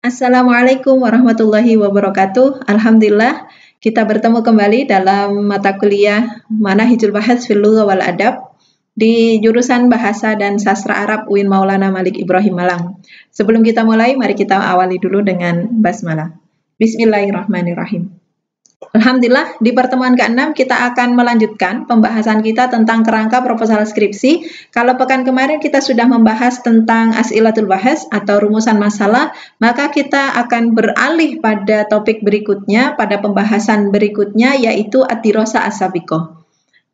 Assalamualaikum warahmatullahi wabarakatuh. Alhamdulillah, kita bertemu kembali dalam mata kuliah Manahijul Bahats fil Lugha wal Adab di jurusan Bahasa dan Sastra Arab UIN Maulana Malik Ibrahim Malang. Sebelum kita mulai, mari kita awali dulu dengan basmalah. Bismillahirrahmanirrahim. Alhamdulillah, di pertemuan ke-6 kita akan melanjutkan pembahasan kita tentang kerangka proposal skripsi. Kalau pekan kemarin kita sudah membahas tentang as'ilatul bahas atau rumusan masalah, maka kita akan beralih pada topik berikutnya, pada pembahasan berikutnya, yaitu ad-dirasah as-sabiqah.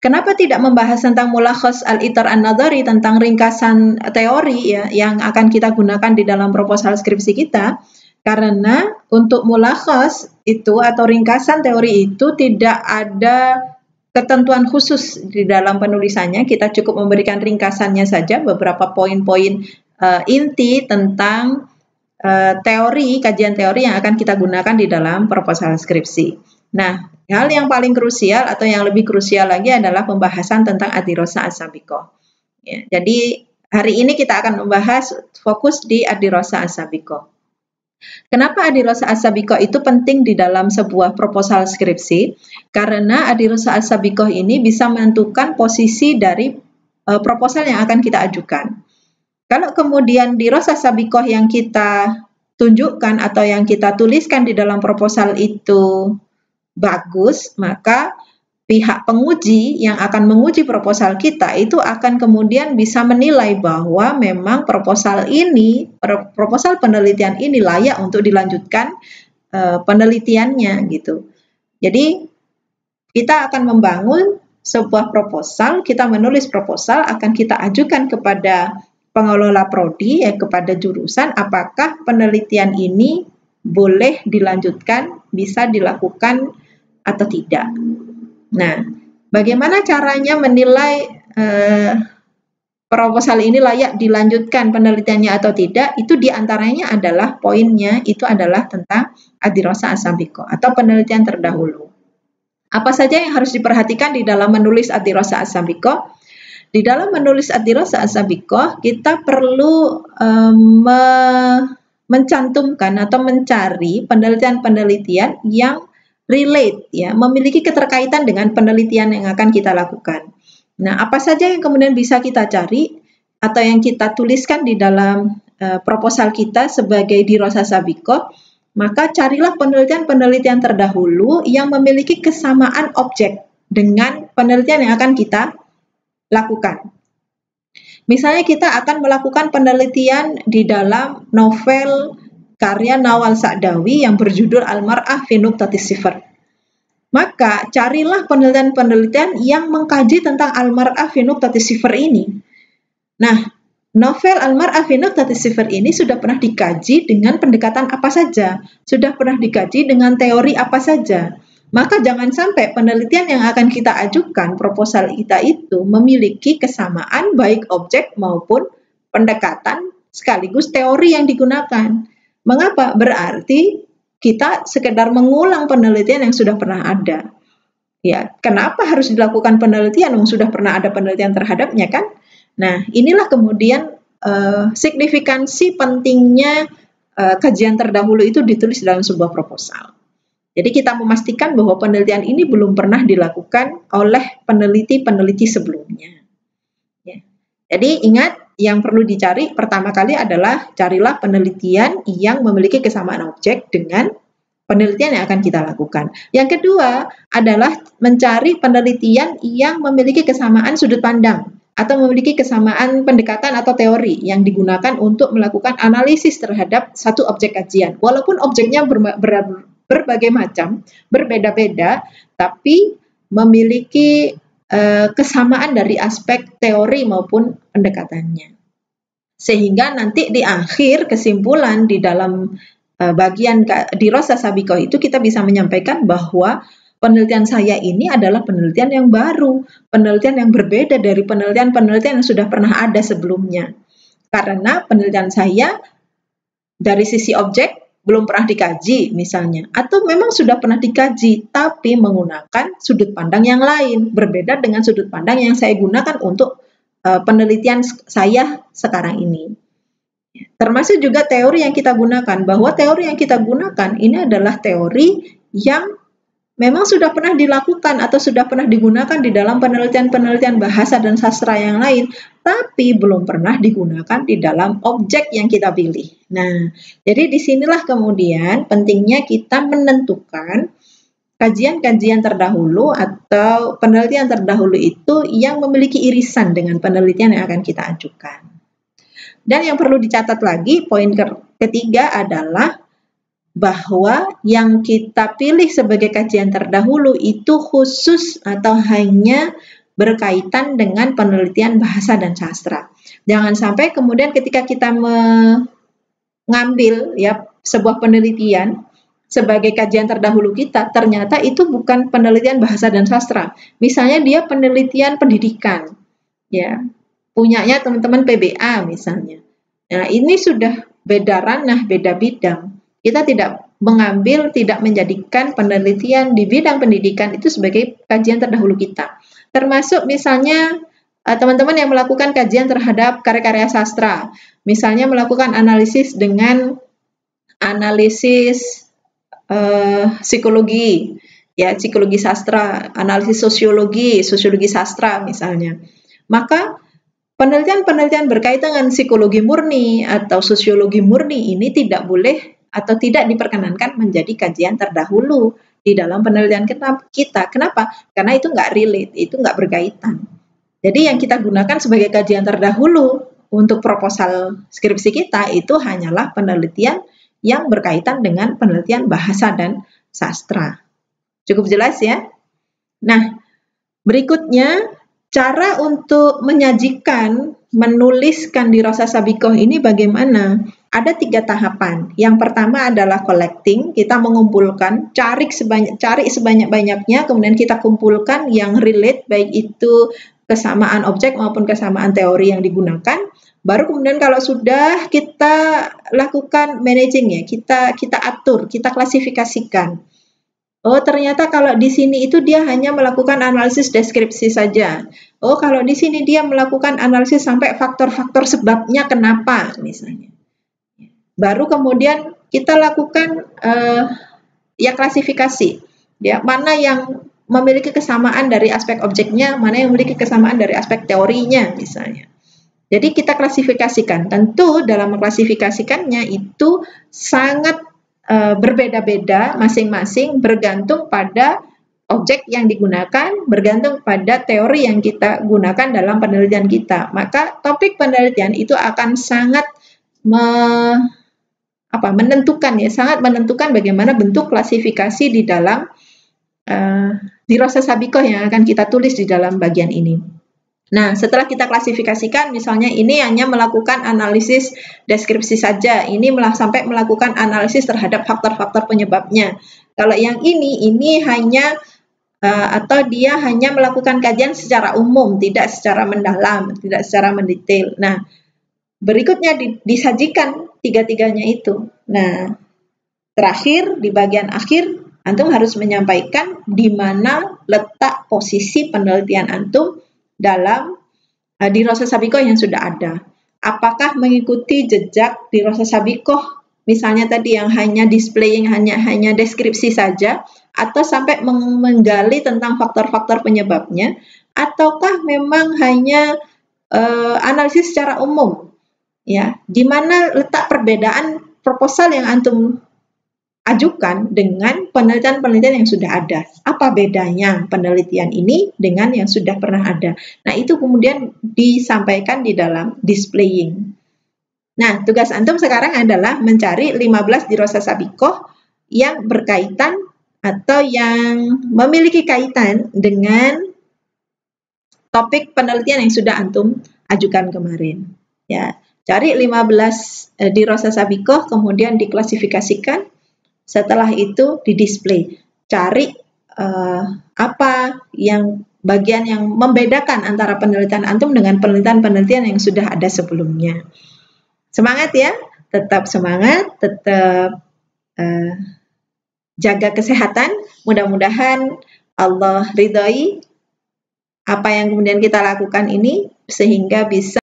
Kenapa tidak membahas tentang mulakhas al-itar an-nadhari, tentang ringkasan teori ya, yang akan kita gunakan di dalam proposal skripsi kita? Karena untuk mulakhas itu atau ringkasan teori itu tidak ada ketentuan khusus di dalam penulisannya. Kita cukup memberikan ringkasannya saja, beberapa poin-poin inti tentang teori, kajian teori yang akan kita gunakan di dalam proposal skripsi. Nah, hal yang paling krusial atau yang lebih krusial lagi adalah pembahasan tentang ad-dirasah as-sabiqah. Ya, jadi hari ini kita akan membahas fokus di ad-dirasah as-sabiqah. Kenapa ad-dirasah as-sabiqah itu penting di dalam sebuah proposal skripsi? Karena ad-dirasah as-sabiqah ini bisa menentukan posisi dari proposal yang akan kita ajukan. Kalau kemudian dirasah as-sabiqah yang kita tunjukkan atau yang kita tuliskan di dalam proposal itu bagus, maka pihak penguji yang akan menguji proposal kita itu akan kemudian bisa menilai bahwa memang proposal penelitian ini layak untuk dilanjutkan penelitiannya gitu. Jadi kita akan membangun sebuah proposal, kita menulis proposal, akan kita ajukan kepada pengelola prodi, kepada jurusan, apakah penelitian ini boleh dilanjutkan, bisa dilakukan atau tidak. Nah, bagaimana caranya menilai proposal ini layak dilanjutkan penelitiannya atau tidak? Itu diantaranya adalah poinnya itu adalah tentang ad-dirasah as-sabiqah atau penelitian terdahulu. Apa saja yang harus diperhatikan di dalam menulis ad-dirasah as-sabiqah? Di dalam menulis ad-dirasah as-sabiqah kita perlu mencantumkan atau mencari penelitian-penelitian yang relate ya, memiliki keterkaitan dengan penelitian yang akan kita lakukan. Nah, apa saja yang kemudian bisa kita cari atau yang kita tuliskan di dalam proposal kita sebagai dirasah sabiqah, maka carilah penelitian-penelitian terdahulu yang memiliki kesamaan objek dengan penelitian yang akan kita lakukan. Misalnya kita akan melakukan penelitian di dalam novel karya Nawal Sa'dawi yang berjudul Al-Mar'ah fi Nuqtatis Sifr. Maka carilah penelitian-penelitian yang mengkaji tentang Al-Mar'ah fi Nuqtatis Sifr ini. Nah, novel Al-Mar'ah fi Nuqtatis Sifr ini sudah pernah dikaji dengan pendekatan apa saja, sudah pernah dikaji dengan teori apa saja. Maka jangan sampai penelitian yang akan kita ajukan, proposal kita itu memiliki kesamaan baik objek maupun pendekatan sekaligus teori yang digunakan. Mengapa? Berarti kita sekedar mengulang penelitian yang sudah pernah ada. Ya, kenapa harus dilakukan penelitian yang sudah pernah ada penelitian terhadapnya kan? Nah, inilah kemudian signifikansi pentingnya kajian terdahulu itu ditulis dalam sebuah proposal. Jadi kita memastikan bahwa penelitian ini belum pernah dilakukan oleh peneliti-peneliti sebelumnya. Ya. Jadi ingat, yang perlu dicari pertama kali adalah carilah penelitian yang memiliki kesamaan objek dengan penelitian yang akan kita lakukan. Yang kedua adalah mencari penelitian yang memiliki kesamaan sudut pandang atau memiliki kesamaan pendekatan atau teori yang digunakan untuk melakukan analisis terhadap satu objek kajian. Walaupun objeknya berbagai macam, berbeda-beda, tapi memiliki kesamaan dari aspek teori maupun pendekatannya. Sehingga nanti di akhir kesimpulan di dalam bagian dirasah sabiqah itu kita bisa menyampaikan bahwa penelitian saya ini adalah penelitian yang baru, penelitian yang berbeda dari penelitian-penelitian yang sudah pernah ada sebelumnya. Karena penelitian saya dari sisi objek belum pernah dikaji misalnya, atau memang sudah pernah dikaji tapi menggunakan sudut pandang yang lain, berbeda dengan sudut pandang yang saya gunakan untuk penelitian saya sekarang ini. Termasuk juga teori yang kita gunakan, bahwa teori yang kita gunakan ini adalah teori yang memang sudah pernah dilakukan atau sudah pernah digunakan di dalam penelitian-penelitian bahasa dan sastra yang lain, tapi belum pernah digunakan di dalam objek yang kita pilih. Nah, jadi disinilah kemudian pentingnya kita menentukan kajian-kajian terdahulu atau penelitian terdahulu itu yang memiliki irisan dengan penelitian yang akan kita ajukan. Dan yang perlu dicatat lagi, poin ketiga adalah bahwa yang kita pilih sebagai kajian terdahulu itu khusus atau hanya berkaitan dengan penelitian bahasa dan sastra. Jangan sampai kemudian ketika kita mengambil ya sebuah penelitian sebagai kajian terdahulu kita, ternyata itu bukan penelitian bahasa dan sastra. Misalnya dia penelitian pendidikan, ya. Punyanya teman-teman PBA misalnya. Nah, ini sudah beda ranah, beda bidang. Kita tidak menjadikan penelitian di bidang pendidikan itu sebagai kajian terdahulu kita. Termasuk misalnya teman-teman yang melakukan kajian terhadap karya-karya sastra. Misalnya melakukan analisis dengan analisis psikologi, ya, psikologi sastra, analisis sosiologi sastra misalnya. Maka penelitian-penelitian berkaitan dengan psikologi murni atau sosiologi murni ini tidak boleh atau tidak diperkenankan menjadi kajian terdahulu di dalam penelitian kita. Kenapa? Karena itu nggak relate, itu nggak berkaitan. Jadi yang kita gunakan sebagai kajian terdahulu untuk proposal skripsi kita itu hanyalah penelitian yang berkaitan dengan penelitian bahasa dan sastra. Cukup jelas ya? Nah, berikutnya cara untuk menyajikan, menuliskan Dirasa Sabikoh ini bagaimana? Ada 3 tahapan. Yang pertama adalah collecting, kita mengumpulkan, cari sebanyak-banyaknya, kemudian kita kumpulkan yang relate, baik itu kesamaan objek maupun kesamaan teori yang digunakan. Baru kemudian kalau sudah kita lakukan managing ya, kita atur, kita klasifikasikan. Oh, ternyata kalau di sini itu dia hanya melakukan analisis deskripsi saja. Oh, kalau di sini dia melakukan analisis sampai faktor-faktor sebabnya kenapa misalnya. Baru kemudian kita lakukan ya klasifikasi. Ya, mana yang memiliki kesamaan dari aspek objeknya, mana yang memiliki kesamaan dari aspek teorinya misalnya. Jadi kita klasifikasikan. Tentu dalam mengklasifikasikannya itu sangat berbeda-beda masing-masing bergantung pada objek yang digunakan, bergantung pada teori yang kita gunakan dalam penelitian kita. Maka topik penelitian itu akan sangat menentukan ya, sangat menentukan bagaimana bentuk klasifikasi di dalam Dirasa Sabikoh yang akan kita tulis di dalam bagian ini. Nah, setelah kita klasifikasikan, misalnya ini hanya melakukan analisis deskripsi saja, ini sampai melakukan analisis terhadap faktor-faktor penyebabnya. Kalau yang ini hanya atau dia hanya melakukan kajian secara umum, tidak secara mendalam, tidak secara mendetail. Nah, berikutnya disajikan tiga-tiganya itu. Nah, terakhir di bagian akhir, antum harus menyampaikan di mana letak posisi penelitian antum dalam Dirasa Sabikoh yang sudah ada. Apakah mengikuti jejak Dirasa Sabikoh, misalnya tadi yang hanya displaying, hanya deskripsi saja, atau sampai menggali tentang faktor-faktor penyebabnya, ataukah memang hanya analisis secara umum, ya? Di mana letak perbedaan proposal yang antum ajukan dengan penelitian-penelitian yang sudah ada. Apa bedanya penelitian ini dengan yang sudah pernah ada? Nah, itu kemudian disampaikan di dalam displaying. Nah, tugas antum sekarang adalah mencari 15 Dirasa Sabikoh yang berkaitan atau yang memiliki kaitan dengan topik penelitian yang sudah antum ajukan kemarin. Ya, cari 15 Dirasa Sabikoh, kemudian diklasifikasikan. Setelah itu di-display, cari apa yang bagian yang membedakan antara penelitian antum dengan penelitian-penelitian yang sudah ada sebelumnya. Semangat ya, tetap semangat, tetap jaga kesehatan. Mudah-mudahan Allah ridhoi apa yang kemudian kita lakukan ini sehingga bisa